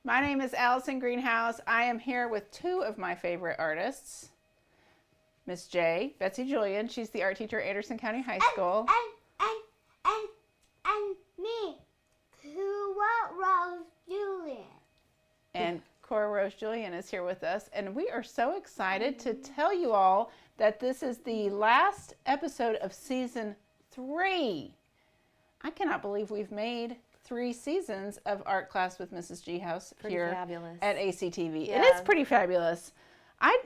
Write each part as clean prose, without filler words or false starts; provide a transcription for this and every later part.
My name is Allison Greenhouse. I am here with two of my favorite artists. Miss J, Betsy Julian. She's the art teacher at Anderson County High School. And me, Cora Rose Julian. And Cora Rose Julian is here with us. And we are so excited to tell you all that this is the last episode of season 3. I cannot believe we've made 3 seasons of art class with Mrs. GHouse here fabulous. at ACTV. Yeah. It is pretty fabulous. I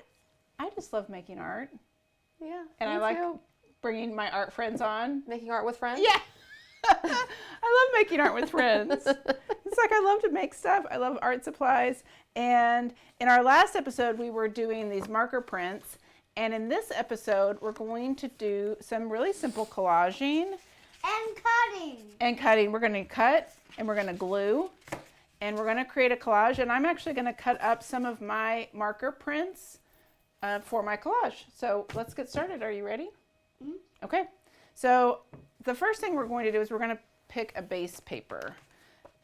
just love making art. Yeah. And I like bringing my art friends on. Making art with friends? Yeah. I love making art with friends. It's like I love to make stuff. I love art supplies. And in our last episode, we were doing these marker prints. And in this episode, we're going to do some really simple collaging. And cutting. We're going to cut and we're going to glue and we're going to create a collage. And I'm actually going to cut up some of my marker prints for my collage. So let's get started. Are you ready? Mm-hmm. Okay. So the first thing we're going to do is we're going to pick a base paper.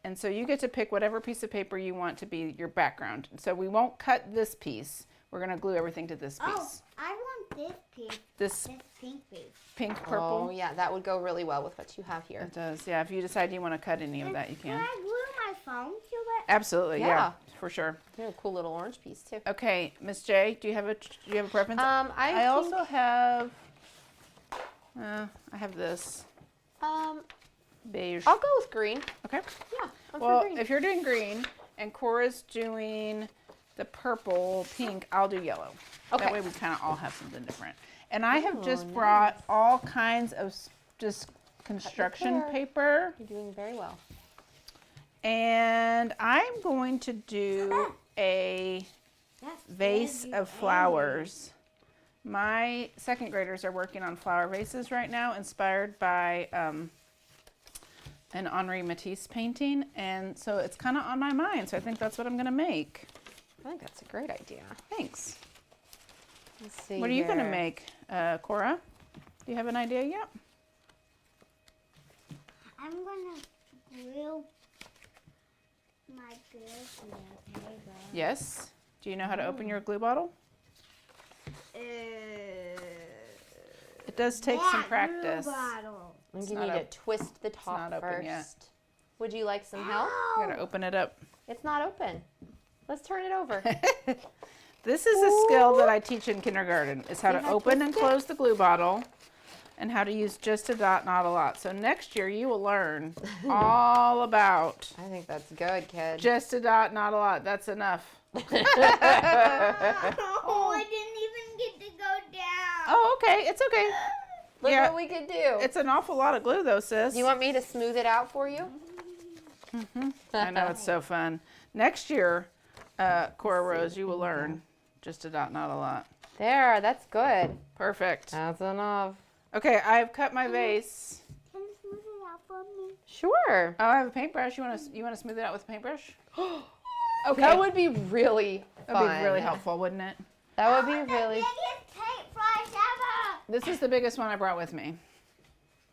And so you get to pick whatever piece of paper you want to be your background. So we won't cut this piece. We're going to glue everything to this piece. Oh, I want this piece. This pink piece. pink, purple. Oh, yeah, that would go really well with what you have here. It does, yeah. If you decide you want to cut any of that, you can. Can I glue my phone to it? Absolutely, yeah, for sure. They're a cool little orange piece too. Okay, Miss J, do you have a preference? I also have. I have this beige. I'll go with green. Okay. Yeah. I'm Well, for green. if you're doing green and Cora's doing the purple, pink, I'll do yellow. Okay. That way we kind of all have something different. And I have just brought all kinds of just construction paper. You're doing very well. And I'm going to do a vase of flowers. My second graders are working on flower vases right now, inspired by an Henri Matisse painting. And so it's kind of on my mind. So I think that's what I'm going to make. I think that's a great idea. Thanks. Let's see. What are you going to make, Cora? Do you have an idea yet? I'm going to glue my glue paper. Yes. Do you know how to open your glue bottle? It does take some practice. I think you need to twist the top not open first. yet. Would you like some help? You got to open it up. It's not open. Let's turn it over. This is a skill that I teach in kindergarten, is how to open and close the glue bottle and how to use just a dot, not a lot. So next year you will learn all about I think that's good, kid. just a dot, not a lot. That's enough. Oh, I didn't even get to go down. Oh, okay. It's okay. Look Yeah. what we could do. It's an awful lot of glue though, sis. Do you want me to smooth it out for you? I know, it's so fun. Next year, Cora Rose, you will learn just a dot, not a lot. There, that's good. Perfect. That's enough. Okay, I've cut my vase. Can you smooth it out for me? Sure. Oh, I have a paintbrush. You want to smooth it out with a paintbrush? Okay. That would be really fun. That would be really helpful, wouldn't it? That would be really. The biggest paintbrush ever. This is the biggest one I brought with me.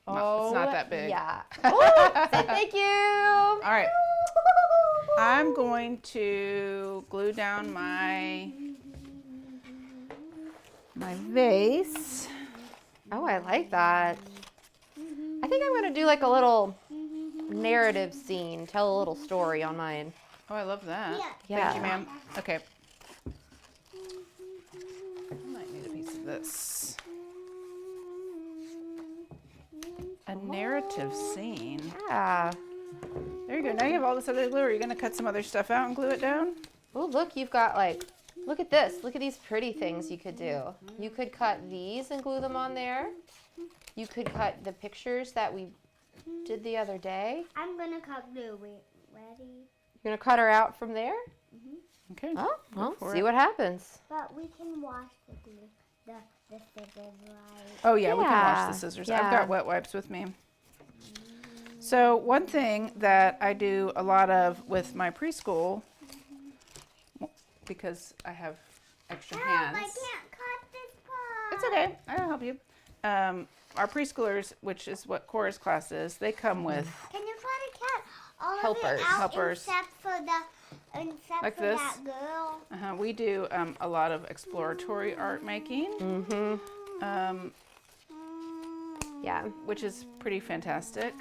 Oh, it's not that big. Yeah. Oh, say thank you. All right. I'm going to glue down my vase. Oh, I like that. I think I'm going to do like a little narrative scene, tell a little story on mine. Oh, I love that. Yeah. Thank you, ma'am. Okay. I might need a piece of this. A narrative scene. Yeah. There you go. Now you have all this other glue. Are you going to cut some other stuff out and glue it down? Oh, look, you've got like, look at this. Look at these pretty things you could do. You could cut these and glue them on there. You could cut the pictures that we did the other day. I'm going to cut glue. Wait, ready? You're going to cut her out from there? Okay. Oh, well, for see it. what happens. But we can wash the glue. The scissors, right? Oh, yeah, we can wash Yeah, the scissors. yeah. I've got wet wipes with me. So one thing that I do a lot of with my preschool, because I have extra hands. I can't cut this part. It's okay. I'll help you. Our preschoolers, which is what Cora's class is, they come with Can you try to cut all Helpers. of it out Helpers. except for except Like for this? that girl. We do a lot of exploratory art making, Yeah. which is pretty fantastic.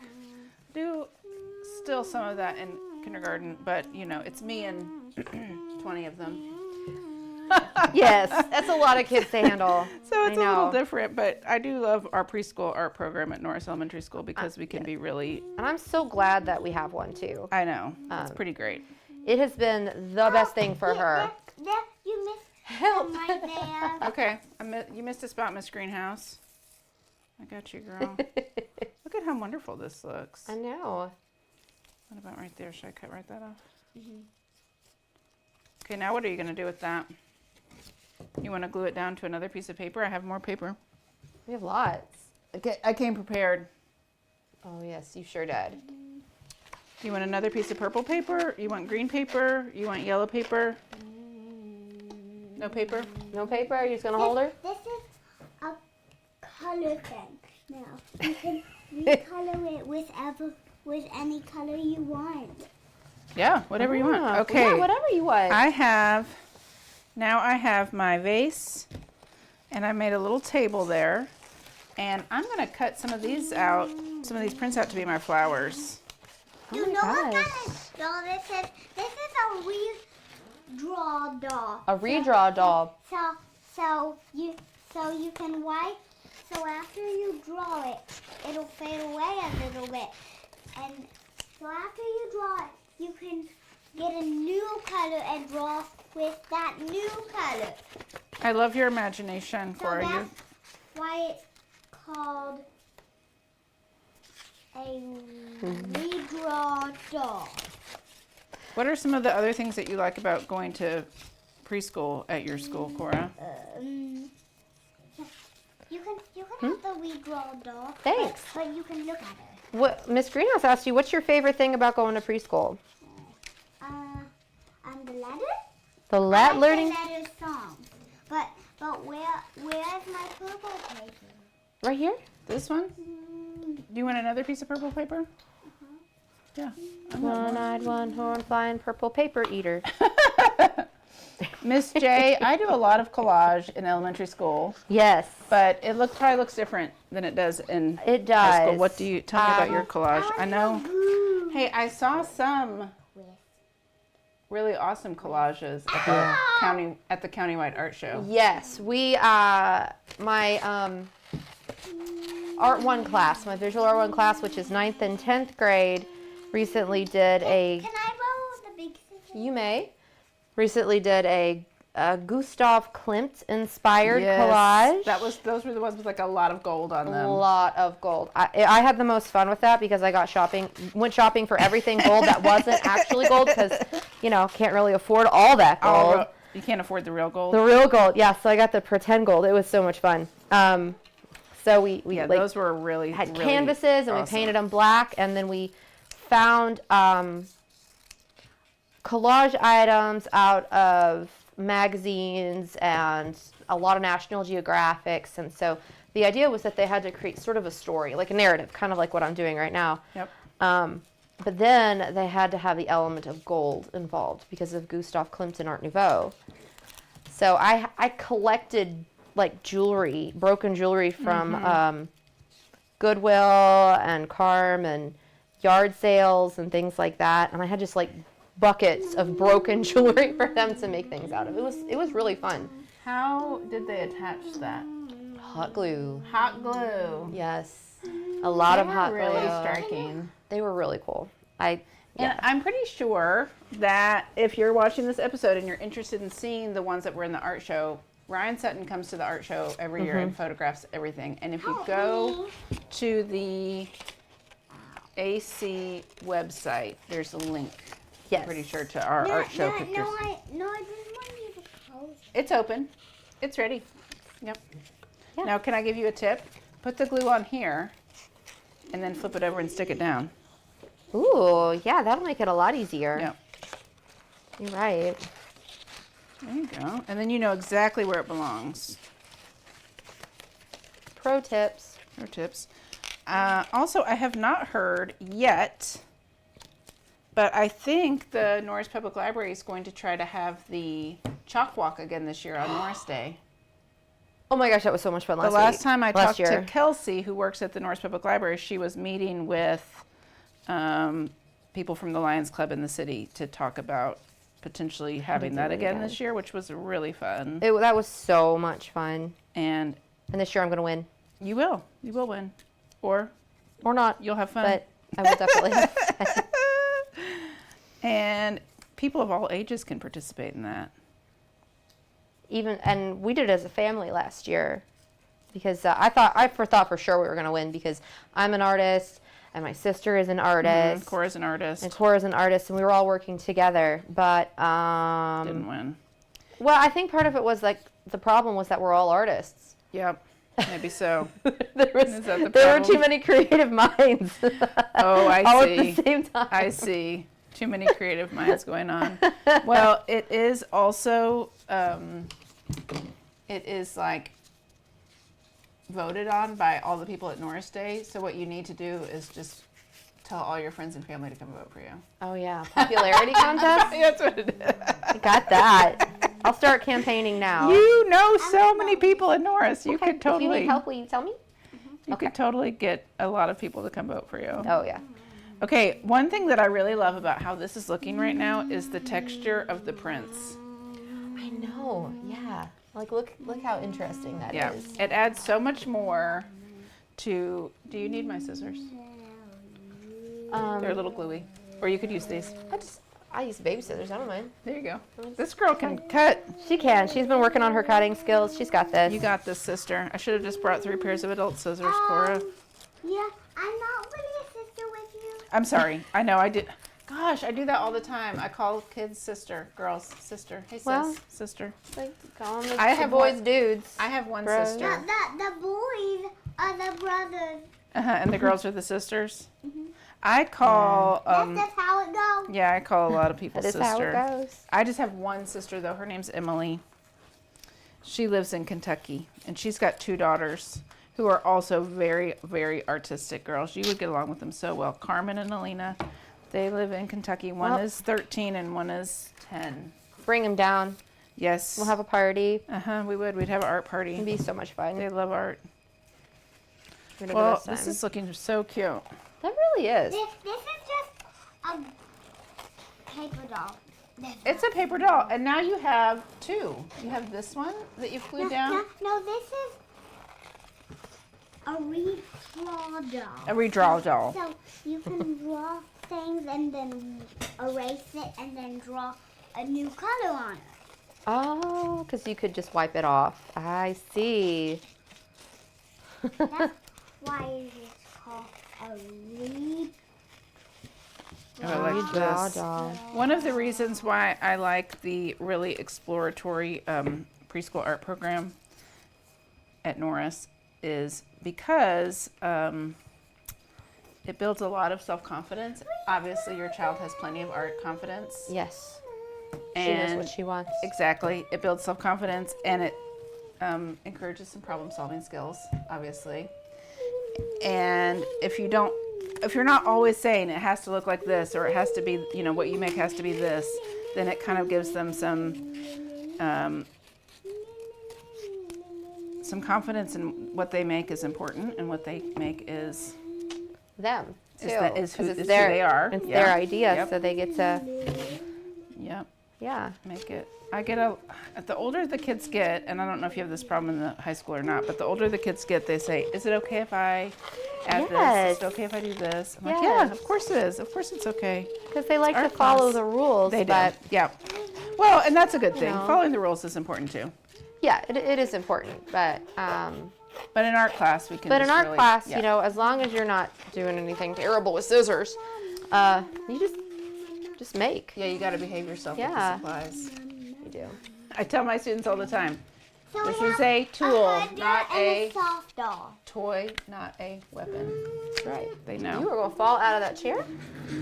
Do still some of that in kindergarten, but it's me and 20 of them. Yes, that's a lot of kids to handle. So it's I a little know. different, but I do love our preschool art program at Norris Elementary School because we can be really, And I'm so glad that we have one too. I know, it's pretty great. It has been the best thing for her. There, you missed Help. some right there. Okay, you missed a spot, Miss Greenhouse. I got you, girl. Look at how wonderful this looks. I know. What about right there? Should I cut right that off? Okay, now what are you going to do with that? You want to glue it down to another piece of paper? I have more paper. We have lots. Okay, I came prepared. Oh yes, you sure did. You want another piece of purple paper? You want green paper? You want yellow paper? No paper? No paper? Are you just gonna hold her? This is a color thing. Now you can recolor it with any color you want. Yeah, whatever you want. Yeah, Okay. Yeah, whatever you want. I have my vase, and I made a little table there, and I'm going to cut some of these prints out to be my flowers. You my know what gosh. kind of doll this is? This is a redraw doll. A redraw doll. So you can wipe. So after you draw it, it'll fade away a little bit. And so after you draw it, you can get a new color and draw with that new color. I love your imagination, So Cora. that's why it's called a redraw doll. What are some of the other things that you like about going to preschool at your school, Cora? You can have the redraw doll. Thanks. But you can look at her. What Miss Greenhouse asked you, what's your favorite thing about going to preschool? The letter? The learning. The letter songs. But where's my purple paper? Right here? This one? Do you want another piece of purple paper? Yeah. One-eyed, one-horned, flying purple paper eater. Miss J, I do a lot of collage in elementary school, Yes. but it probably looks different than it does in It high school. does. What do you tell me about your collage? I know. Blue. Hey, I saw some really awesome collages at the countywide art show. Yes, we my art 1 class, my visual art 1 class, which is 9th and 10th grade, recently did a. Can I borrow the big scissors? You may. Recently did a Gustav Klimt inspired collage. Those were the ones with like a lot of gold on A them. lot of gold. I had the most fun with that because I went shopping for everything gold that wasn't actually gold because, can't really afford all that gold. You can't afford the real gold. The real gold, yeah. So I got the pretend gold. It was so much fun. So we those were really had really canvases and we awesome. painted them black, and then we found collage items out of magazines and a lot of National Geographics, and so the idea was that they had to create sort of a story, like a narrative, kind of like what I'm doing right now. Yep. But then they had to have the element of gold involved because of Gustav Klimt and Art Nouveau. So I collected like jewelry, broken jewelry from Goodwill and Carm and yard sales and things like that, and I had just like buckets of broken jewelry for them to make things out of. It was really fun. How did they attach that? Hot glue. Hot glue. Yes. A lot of hot Really glue. striking. They were really cool. And I'm pretty sure that if you're watching this episode and you're interested in seeing the ones that were in the art show, Ryan Sutton comes to the art show every year and photographs everything. And if you go to the AC website, there's a link. Yes. I'm pretty sure to our art show pictures. No, I didn't want you to close. It's open. It's ready. Yep. Yeah. Now, can I give you a tip? Put the glue on here and then flip it over and stick it down. Ooh, yeah, that'll make it a lot easier. Yep. You're right. There you go. And then you know exactly where it belongs. Pro tips. Or tips. Also, I have not heard yet But I think the Norris Public Library is going to try to have the chalk walk again this year on Norris Day. Oh my gosh, that was so much fun The last time I talked year. to Kelsey, who works at the Norris Public Library, she was meeting with people from the Lions Club in the city to talk about potentially having that again this year, which was really fun. That was so much fun. And this year I'm going to win. you will win. Or not. you'll have fun. But I will definitely have fun. And people of all ages can participate in that. And we did it as a family last year because I thought for sure we were going to win because I'm an artist and my sister is an artist. Cora's an artist. And Cora's an artist, and we were all working together, but Didn't win. Well, I think part of it was like the problem was that we're all artists. Yep, maybe so. there Is that the were problem? too many creative minds. Oh, I all see. at the same time. I see. Too many creative minds going on. Well, it is also, it is like voted on by all the people at Norris Day. So what you need to do is just tell all your friends and family to come vote for you. Oh yeah, popularity contest. That's what it is. I got that. I'll start campaigning now. You know so many people at Norris. You Okay, could If you totally, need help, will you tell me? you could totally get a lot of people to come vote for you. Oh yeah. Okay, one thing that I really love about how this is looking right now is the texture of the prints. I know. Yeah. Like look how interesting that is. Yeah, it adds so much more to. Do you need my scissors? They're a little gluey, or you could use these. I use baby scissors. I don't mind. There you go. This girl can cut. She can. She's been working on her cutting skills. She's got this. You got this, sister. I should have just brought 3 pairs of adult scissors, Cora. Yeah, I'm not really a sister with you. I'm sorry. I know I did. Gosh, I do that all the time. I call kids sister, girls sister. Hey, sis, Well, sister. Like, call them I the have boys one- dudes. I have one Bros. sister. The boys are the brothers. And the girls are the sisters. I call. That's how it goes. Yeah, I call a lot of people That is sister. how it goes. I just have one sister, though. Her name's Emily. She lives in Kentucky, and she's got 2 daughters who are also very, very artistic girls. You would get along with them so well. Carmen and Alina, they live in Kentucky. One Well- is 13 and one is 10. Bring them down. Yes. We'll have a party. We would. We'd have an art It'd party. be so much fun. They love art. We're gonna Well, do this time. is looking so cute. That really is. This is just a paper doll. It's a paper doll, and now you have 2. You have this one that you flew down. No, this is a redraw doll. A redraw doll. So you can draw things and then erase it and then draw a new color on it. Oh, because you could just wipe it off. I see. That's why it's called a redraw Oh, I like Redraw this. doll. One of the reasons why I like the really exploratory preschool art program at Norris is because it builds a lot of self-confidence. Obviously, your child has plenty of art confidence. Yes. She And knows what she wants. exactly. It builds self-confidence, and it encourages some problem-solving skills, obviously. And if you're not always saying it has to look like this, or it has to be, what you make has to be this, then it kind of gives them some confidence in what they make is important, and what they make is Them, too. is who 'Cause who they are. It's Yeah. their idea, Yep. so they get to, Yep. yeah. Make it. The older the kids get, and I don't know if you have this problem in the high school or not, but the older the kids get, they say, "Is it okay if I add this? Yes. Is it okay if I do this?" I'm like, Yes. "Yeah, of course it is. Of course it's okay." Because they like to art follow class. the rules. They do. but Yeah. Well, and that's a good thing. know. Following the rules is important too. Yeah, it is important. But But in art class, we can. But in just art really- class, yeah. as long as you're not doing anything terrible with scissors, you just make. Yeah, you got to behave yourself Yeah. with the supplies. You do. I tell my students all the time, So this we is have a tool, hard not and a soft doll. toy, not a weapon. That's right. They You know. were gonna fall out of that chair.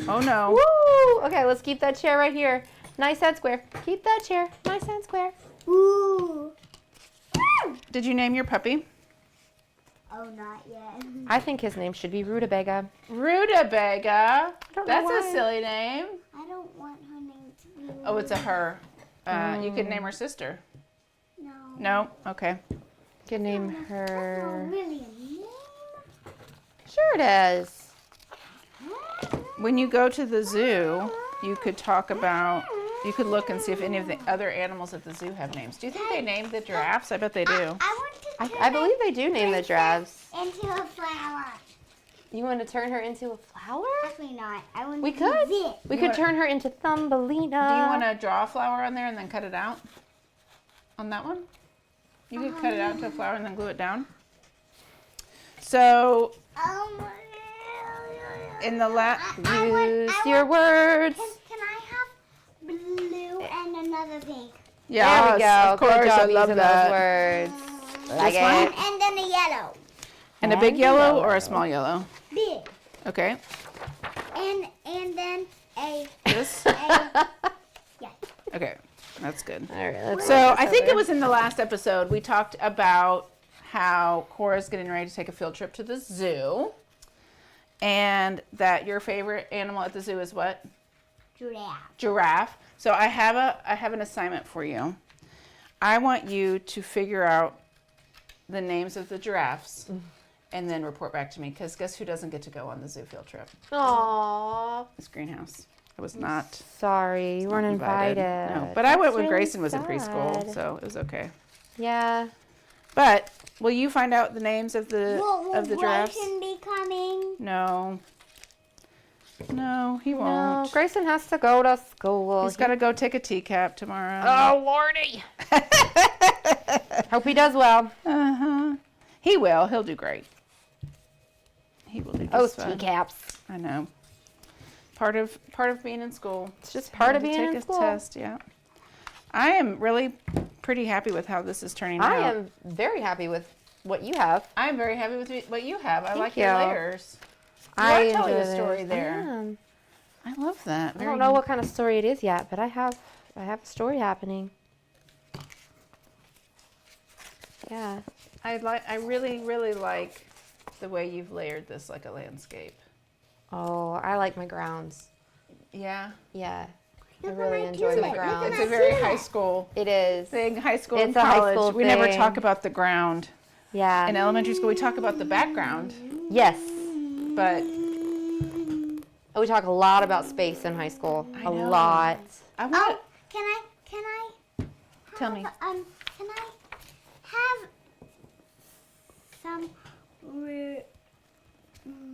Oh no. Woo! Okay, let's keep that chair right here. Nice and square. Keep that chair nice and square. Ooh. Did you name your puppy? Oh, not yet. I think his name should be Rutabaga. Rutabaga. don't know That's a why. silly name. I don't want her name to be. Oh, it's a her. You could name her sister. No. No? Okay. You could name That's her. not really a name. Sure it is. When you go to the zoo, you could look and see if any of the other animals at the zoo have names. Do you think they named the giraffes? I bet they do. I want to turn I believe they do name the giraffes. into a flower. You want to turn her into a flower? Actually not. I want We to could. do this. We could turn her into Thumbelina. Do you want to draw a flower on there and then cut it out? On that one? You could cut it out into a flower and then glue it down. So, in the Use your words. Can I have blue and another pink? yeah, There we go. of course, Good job I love using that. those words. Like This one? it. And then a yellow. And a big And yellow yellow. or a small yellow? Big. Okay. And then a This? yeah. Okay, that's good. All right. Let's So I think it was in the last episode we talked about how Cora's getting ready to take a field trip to the zoo, and that your favorite animal at the zoo is what? Giraffe. Giraffe. So I have an assignment for you. I want you to figure out the names of the giraffes and then report back to me, because guess who doesn't get to go on the zoo field trip? Aww. It's Greenhouse. I was not Sorry, you weren't invited. No, but I went That's when really Grayson was in preschool, sad. so it was okay. Yeah. But will you find out the names of the giraffes? Grayson be coming? No. No, he No, won't. Grayson has to go to school. He's got to go take a TCAP tomorrow. Oh, Lordy. Hope he does well. Uh-huh. He will. He'll do great. He will do just Oh, fine. TCAPs. I know. Part of being in school. It's just part of Having to being in take a school. test, yeah. I am really pretty happy with how this is turning out. I am very happy with what you have. I'm very happy with what you have. I Thank like your you. layers. You I are telling enjoy a story this. there. I am. I love that. I don't know what kind of story it is yet, but I have a story happening. Yeah. I really, really like the way you've layered this like a landscape. Oh, I like my grounds. Yeah. Yeah. I Look at really my enjoy tulip. my Look at grounds. It's my a very tulip. high school It is. thing. High school It's and a high college. school We never thing. talk about the ground. Yeah. In elementary school, we talk about the background, Yes. but We talk a lot about space in high school. I A know. lot. I Oh, want. can I Tell me. Can I have some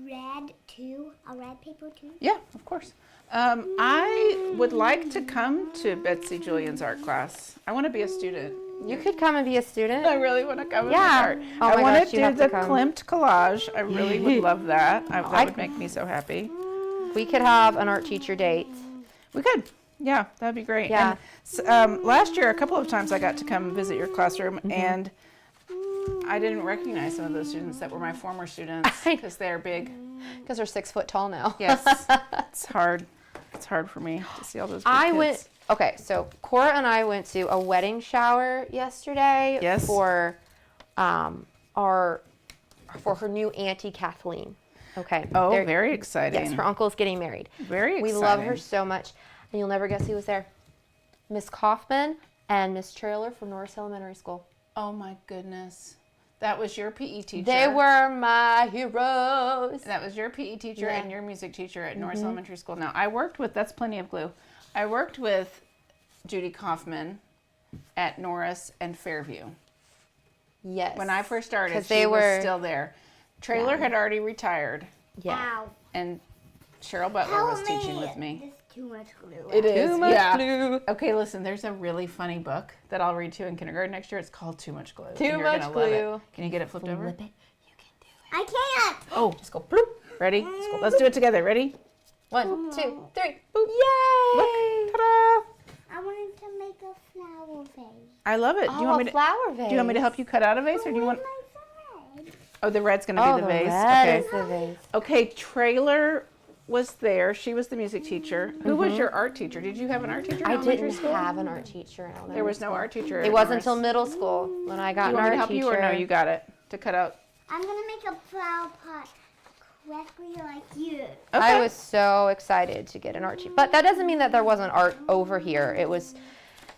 red too? A red paper too? Yeah, of course. I would like to come to Betsy Julian's art class. I want to be a student. You could come and be a student. I really want to come Yeah. and art. Oh I my want gosh, to you do have to the come. Klimt collage. I really would love that. That I- would make me so happy. We could have an art teacher date. We could. Yeah, that'd be great. Yeah. And, last year, a couple of times I got to come visit your classroom, Mm-hmm. and I didn't recognize some of those students that were my former students because they're big. Because they're 6 foot tall now. Yes, it's hard. It's hard for me to see all those big I kids. went. Okay, so Cora and I went to a wedding shower yesterday. Yes. For, for her new auntie Kathleen. Okay. Oh, they're- very exciting. Yes, her uncle's getting married. Very exciting. We love her so much, and you'll never guess who was there. Miss Kaufman and Miss Trailer from Norris Elementary School. Oh my goodness. That was your PE teacher. They were my heroes. That was your PE teacher Yeah. and your music teacher at Norris Elementary School. Now, I worked with, that's plenty of glue. I worked with Judy Kaufman at Norris and Fairview. Yes. When I first started, 'Cause she they was were- still there. Trailer had already retired, Yeah. Ow. and Cheryl Butler was teaching with me. There's too much glue. It is, Too much yeah. glue. Okay, listen, there's a really funny book that I'll read to in kindergarten next year. It's called Too Much Glue. Too and you're Much gonna love it. Glue. Can you get it flipped over? Flip it. I can't. Oh, just go bloop. Ready? Let's do it together. Ready? 1, 2, 3. Boop. Yay! Look. Ta-da! I wanted to make a flower vase. I love it. Oh, Do you want me a to? flower vase. Do you want me to help you cut out a vase, or do you want? My red. Oh, the red's gonna Oh, be the vase. red Okay. is the vase. Okay. Trailer was there. She was the music teacher. Who was your art teacher? Did you have an art teacher in I elementary didn't school? have an art teacher in elementary There was no school. art teacher. It at wasn't Norris. until middle school when I got Do you an want me art to help teacher. you, or no? You got it to cut out. I'm gonna make a flower pot correctly like you. Okay. I was so excited to get an art teacher. But that doesn't mean that there wasn't art over here. It was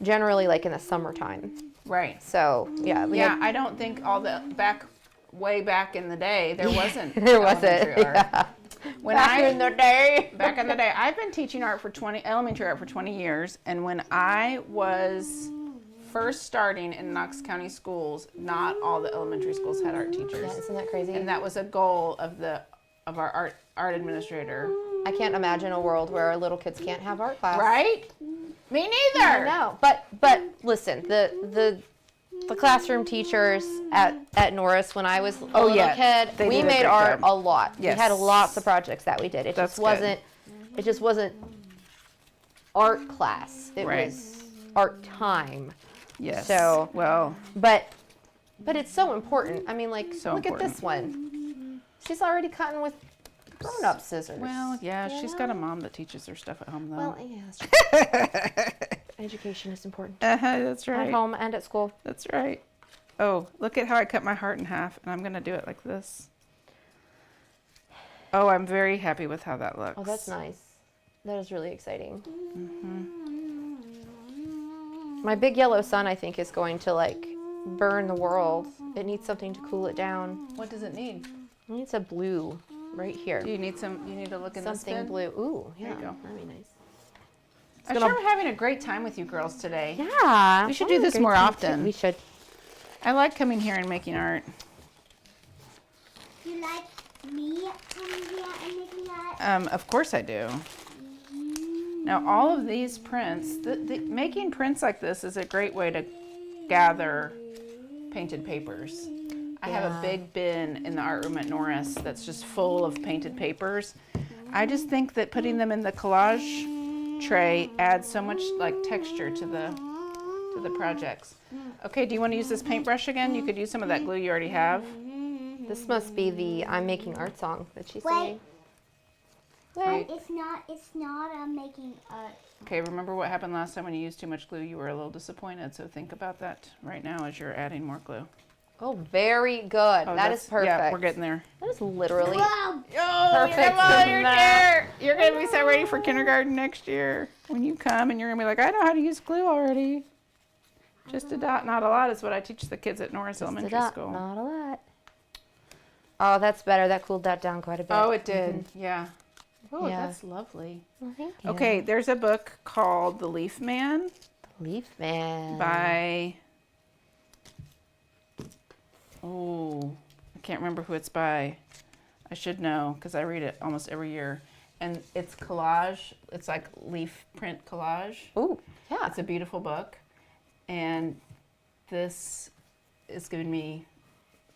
generally like in the summertime. Right. So, yeah. Yeah, I don't think way back in the day, there wasn't There wasn't. elementary art. Yeah. When Back in the day. Back in the day, I've been teaching elementary art for 20 years, and when I was first starting in Knox County schools, not all the elementary schools had art teachers. Yeah, isn't that crazy? And that was a goal of our art administrator. I can't imagine a world where our little kids can't have art class. Right? Me I neither. know. But listen, the classroom teachers at Norris when I was a little kid, they we did a made great art job. a lot. Yes. We had lots of projects that we did. It That's just wasn't art class. It Right. was art time. Yes. So, well, but it's so important. I mean, like, So look at this one. She's already cutting with grown-up scissors. well, yeah, she's got a mom that teaches her stuff at home, though. Well, yeah, that's true. Education is important. That's right. At home and at school. That's right. Oh, look at how I cut my heart in half, and I'm going to do it like this. Oh, I'm very happy with how that looks. Oh, that's nice. That is really exciting. My big yellow sun, I think, is going to, like, burn the world. It needs something to cool it down. What does it need? It needs a blue right here. Do you need you need to look in this Something bin? blue. Ooh, yeah. There you go. That'd be nice. I'm sure I'm having a great time with you girls today. Yeah. We should do this more often. We should. I like coming here and making art. You like me coming here and making art? Of course I do. Now, all of these prints, making prints like this is a great way to gather painted papers. I have a Yeah. big bin in the art room at Norris that's just full of painted papers. I just think that putting them in the collage tray adds so much like texture to the projects. Okay, do you want to use this paintbrush again? You could use some of that glue you already have. This must be the I'm making art song that she's singing. Wait. It's not making art. Okay, remember what happened last time when you used too much glue? You were a little disappointed, so think about that right now as you're adding more glue. Oh, very good. That is perfect. Yeah, we're getting there. That is literally Whoa! Oh, perfect. come on, you're there. You're going to be so ready for kindergarten next year. When you come and you're going to be like, I know how to use glue already. Just a dot, not a lot is what I teach the kids at Norris Elementary School. Not a lot. Oh, that's better. That cooled that down quite a bit. Oh, it did. Yeah. Oh, Yeah. that's lovely. Well, thank you. Okay, there's a book called The Leaf Man Leaf Man. by, I can't remember who it's by. I should know because I read it almost every year. And it's collage. It's like leaf print collage. Oh, yeah. It's a beautiful book. And this is giving me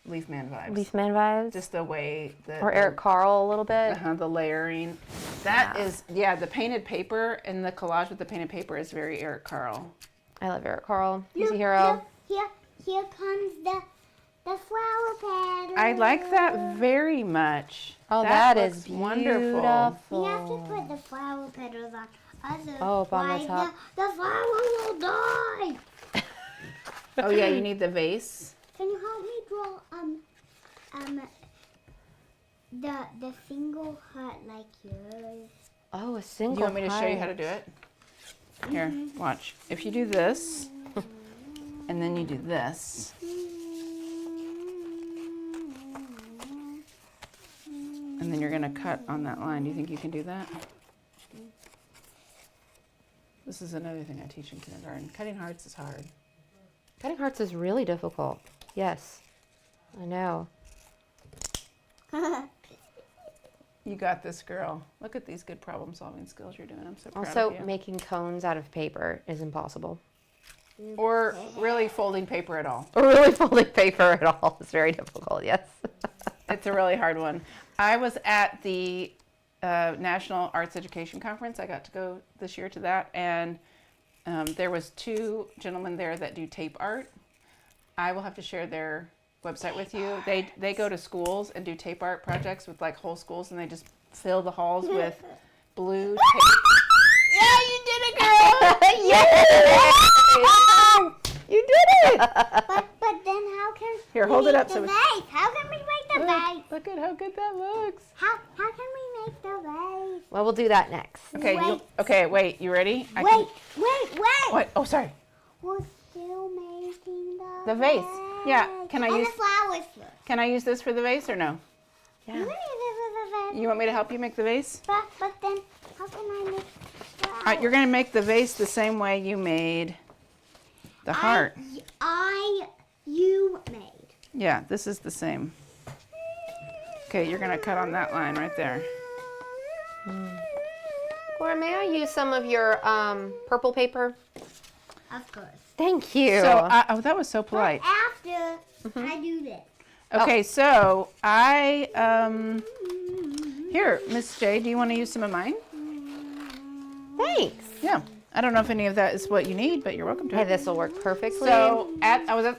Leaf Man vibes. Leaf Man vibes. Just the way that. Or Eric Carle a little bit. The layering. That is, the painted paper and the collage with the painted paper is very Eric Carle. I love Eric Carle. He's a Look, hero. Here comes the flower pattern. I like that very much. Oh, that looks is wonderful. We have to put the flower petals on. Oh, up on the top. The flower will die. Oh yeah, you need the vase. Can you help me draw the single heart like yours? Oh, a single Do you want me to show you how to heart. do it? Here, watch. If you do this, and then you do this, and then you're gonna cut on that line. Do you think you can do that? This is another thing I teach in kindergarten. Cutting hearts is hard. Cutting hearts is really difficult. Yes. I know. You got this, girl. Look at these good problem-solving skills you're doing. I'm so proud Also, of you. making cones out of paper is impossible. Or really folding paper at all. Or really folding paper at all is very difficult, yes. It's a really hard one. I was at the National Arts Education Conference. I got to go this year to that, and there was 2 gentlemen there that do tape art. I will have to share their website with you. They go to schools and do tape art projects with like whole schools, and they just fill the halls with blue tape. Yeah, you did it, girl! Yes! You did it! But then how can Here, hold we it up make so the we- vase? How can we make the vase. Look at how good that looks. How can we make the vase? Well, we'll do that next. Okay, Wait. wait, you ready? Wait. What? Oh, sorry. We're still making The vase. Yeah, can I and use the flowers first. Can I use this for the vase or no? You need the vase. You want me to help you make the vase? But then, how can I make flowers? You're going to make the vase the same way you made the heart. You made. Yeah, this is the same. Okay, you're going to cut on that line right there. Cora, may I use some of your purple paper? Of course. Thank you. So, oh, that was so polite. But after I do this. Okay, so I, here, Miss J, do you want to use some of mine? Thanks. Yeah. I don't know if any of that is what you need, but you're welcome to. Hey, this will work perfectly. So,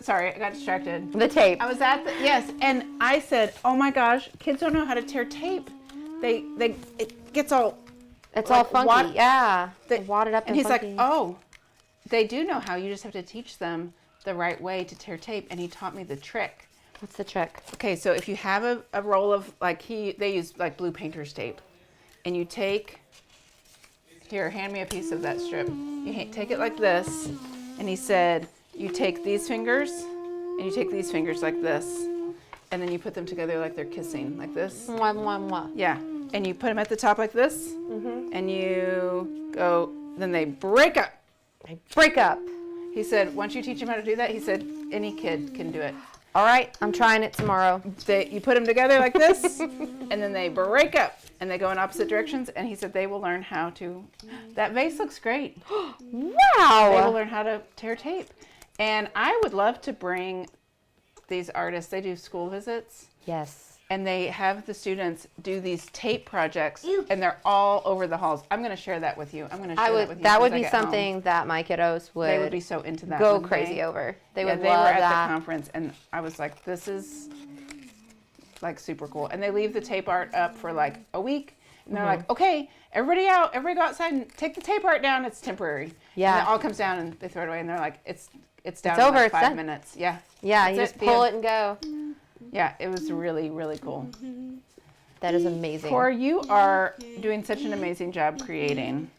sorry, I got distracted. the tape. I was at yes, and I said, "Oh my gosh, kids don't know how to tear tape. It gets all It's like all funky. yeah. Wadded up and he's funky. like, "Oh, they do know how. You just have to teach them the right way to tear tape." And he taught me the trick. What's the trick? Okay, so if you have a roll of they use like blue painter's tape, and you take here, hand me a piece of that strip. You take it like this, and he said, you take these fingers, and you take these fingers like this, and then you put them together like they're kissing, like this. Mwah, mwah, mwah. Yeah, and you put them at the top like this, and you go, then they break up. I break up. He said, once you teach them how to do that, he said, any kid can do it. All right, I'm trying it tomorrow. You put them together like this, and then they break up, and they go in opposite directions, and he said they will learn how to, that vase looks great. Wow. They will learn how to tear tape. And I would love to bring these artists, they do school visits, Yes. and they have the students do these tape projects, and they're all over the halls. I'm going to share that with you. I'm going to share that with you. That as would I be get home. something that my kiddos They would be so into that. go wouldn't crazy they? over. They Yeah, would they love were at that. the conference, and I was like, this is like super cool. And they leave the tape art up for like a week, and they're like, okay, everybody out, everybody go outside and take the tape art down. It's temporary. Yeah. And it all comes down, and they throw it away, and they're like, it's down It's in over, like it's 5 done. minutes. Yeah. Yeah, That's you just the pull end. it and go. Yeah, it was really, really cool. That is amazing. Cora, you are doing such an amazing job creating.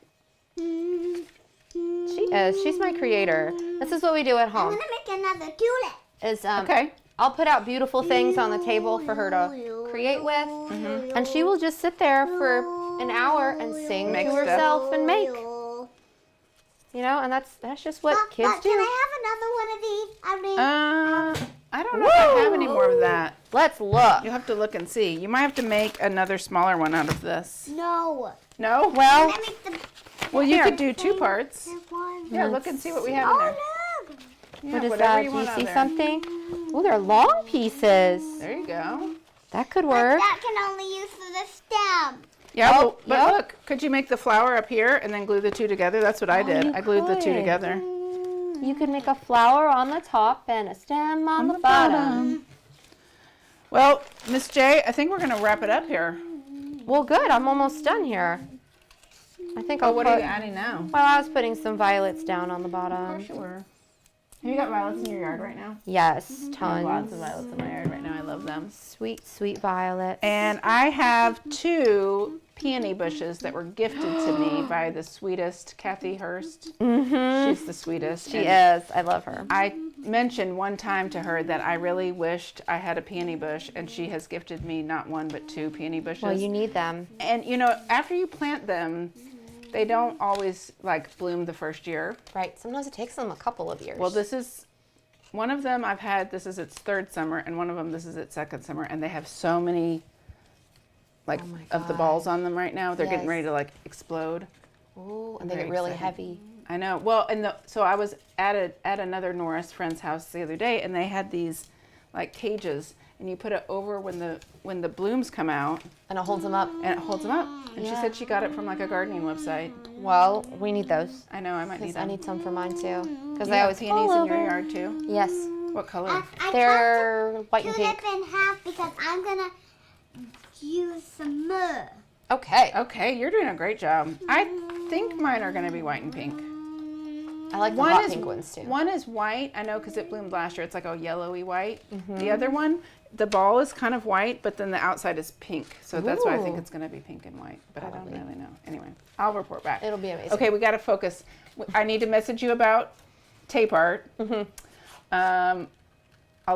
She is. She's my creator. This is what we do at I'm home. gonna make another tulip. Is Okay. I'll put out beautiful things on the table for her to create with, and she will just sit there for an hour and sing Make to stuff. herself and make. You know, and that's just what kids But do. can I have another one of these? I mean, I don't know if I have any more of that. Let's look. You'll have to look and see. You might have to make another smaller one out of this. no. No? Well, Can I make the Well, you Here. could do 2 parts. one? Yeah, look and see what we have in there. Oh, look. Yeah, what is whatever that? you Do want you on see there. something? Oh, they're long pieces. There you go. That could But work. that can only use for the stem. Yeah, Oh, well, but yep. look, could you make the flower up here and then glue the 2 together? That's what I Oh, did. you I glued the 2 could. together. You could make a flower on the top and a stem on the bottom. Well, Miss J, I think we're going to wrap it up here. Well, good. I'm almost done here. I think Oh, I'll what put. are you adding now? Well, I was putting some violets down on the bottom. Sure. Have you got violets in your yard right now? Yes, I have tons. lots of violets in my yard right now. I love them. Sweet, sweet violets. And I have 2 peony bushes that were gifted to me by the sweetest Kathy Hurst. She's the sweetest. She and is. I love her. I mentioned one time to her that I really wished I had a peony bush, and she has gifted me not 1 but 2 peony bushes. Well, you need them. And you know, after you plant them, they don't always like bloom the first year. Right. Sometimes it takes them a couple of years. Well, this is one of them I've had, this is its 3rd summer, and one of them, this is its 2nd summer, and they have so many like Oh my of the balls on them right now. They're getting Yes. ready to like explode. Ooh, and they very get really excited. heavy. I know. Well, so I was at another Norris friend's house the other day, and they had these like cages, and you put it over when the blooms come out, And it holds them up. and it holds them up. And she Yeah. said she got it from like a gardening website. Well, we need those. I know, I might need Because I them. need some for mine too. Because You I have always peonies fall in your over. yard too. Yes. What color? I cut They're white the and tulip pink. in half because I'm gonna use some more. Okay. Okay, you're doing a great job. I think mine are going to be white and pink. I like the One hot is pink ones too. One is white. I know because it bloomed last year. It's like a yellowy white. The other one, the ball is kind of white, but then the outside is pink. So that's why I think Ooh. it's going to be pink and white. But I Probably. don't really know. Anyway, I'll report back. It'll be amazing. Okay, we got to focus. I need to message you about tape art. I'll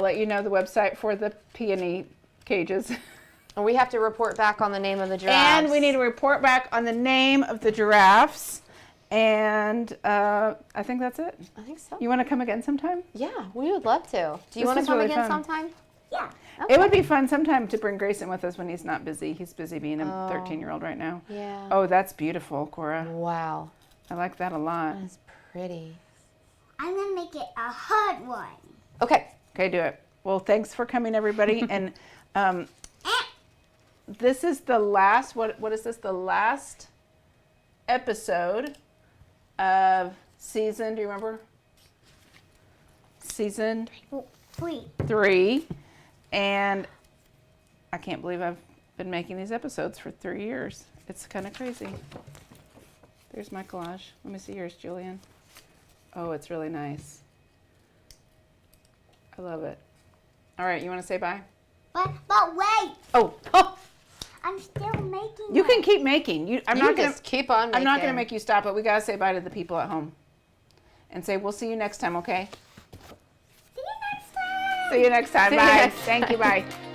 let you know the website for the peony cages. And we have to report back on the name of the giraffes. And we need to report back on the name of the giraffes. And I think that's it. I think so. You want to come again sometime? Yeah, we would love to. Do you This want to is come really again fun. sometime? Yeah. It would be fun sometime to bring Grayson with us when he's not busy. He's busy being a 13-year-old right now. Yeah. Oh, that's beautiful, Cora. Wow. I like that a lot. That's pretty. I'm going to make it a hard one. Okay. Okay, do it. Well, thanks for coming, everybody. And this is the last, what is this? The last episode of season, do you remember? Season 3. And I can't believe I've been making these episodes for 3 years. It's kind of crazy. There's my collage. Let me see yours, Julian. Oh, it's really nice. I love it. All right, you want to say bye? But wait. Oh, I'm still making you it. can keep making. I'm You not can gonna. just keep on making. I'm not gonna make you stop, but we gotta say bye to the people at home, and say we'll see you next time. Okay? See you next time. See you next time. See you Bye. next Thank you. Bye.